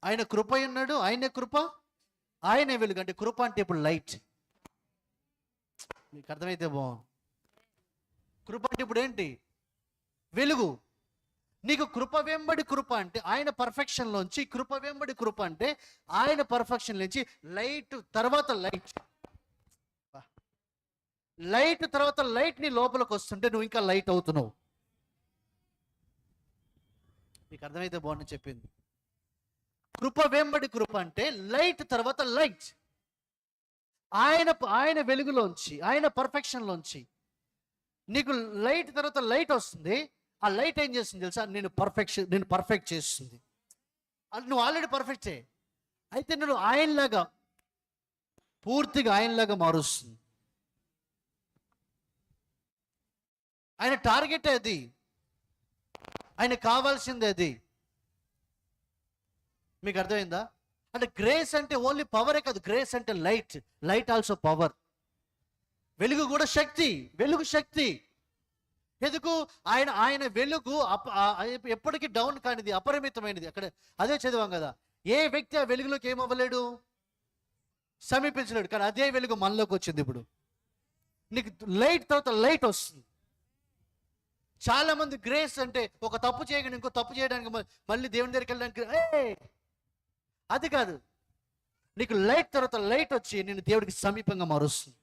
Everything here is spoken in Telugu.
ఆయన కృప ఉన్నాడు, ఆయనే కృప, ఆయనే వెలుగు. అంటే కృప అంటే ఇప్పుడు లైట్. మీకు అర్థమైతే బాగుంది. కృప అంటే ఇప్పుడు ఏంటి? వెలుగు. నీకు కృప వెంబడి కృప అంటే ఆయన పర్ఫెక్షన్లోంచి, కృప వెంబడి కృప అంటే ఆయన పర్ఫెక్షన్ నుంచి లైట్ తర్వాత లైట్, లైట్ తర్వాత లైట్ నీ లోపలికి వస్తుంటే నువ్వు ఇంకా లైట్ అవుతున్నావు. మీకు అర్థమైతే బాగుంది చెప్పింది. కృప వెంబడి కృప అంటే లైట్ తర్వాత లైట్. ఆయన వెలుగులోంచి, ఆయన పర్ఫెక్షన్లోంచి నీకు లైట్ తర్వాత లైట్ వస్తుంది. ఆ లైట్ ఏం చేస్తుంది తెలుసా? నేను పర్ఫెక్ట్ చేస్తుంది. అది నువ్వు ఆల్రెడీ పర్ఫెక్టే, అయితే నేను ఆయనలాగా, పూర్తిగా ఆయనలాగా మారుస్తుంది. ఆయన టార్గెట్ అది, ఆయన కావాల్సింది అది. మీకు అర్థమైందా? అంటే గ్రేస్ అంటే ఓన్లీ పవరే కాదు, గ్రేస్ అంటే లైట్, లైట్ ఆల్సో పవర్. వెలుగు కూడా శక్తి, వెలుగు శక్తి. ఎందుకు? ఆయన వెలుగు ఎప్పటికీ డౌన్ కానిది, అపరిమితమైనది. అక్కడ అదే చదివాం కదా, ఏ వ్యక్తి ఆ వెలుగులోకి ఏమవ్వలేడు, సమీపించలేడు. కానీ అదే వెలుగు మనలోకి వచ్చింది. ఇప్పుడు నీకు లైట్ తర్వాత లైట్ వస్తుంది. చాలా మంది గ్రేస్ అంటే ఒక తప్పు చేయగానే ఇంకో తప్పు చేయడానికి మళ్ళీ దేవుని దగ్గరికి వెళ్ళడానికి, అది కాదు. నీకు లైట్ తర్వాత లైట్ వచ్చి నేను దేవుడికి సమీపంగా మారుస్తుంది.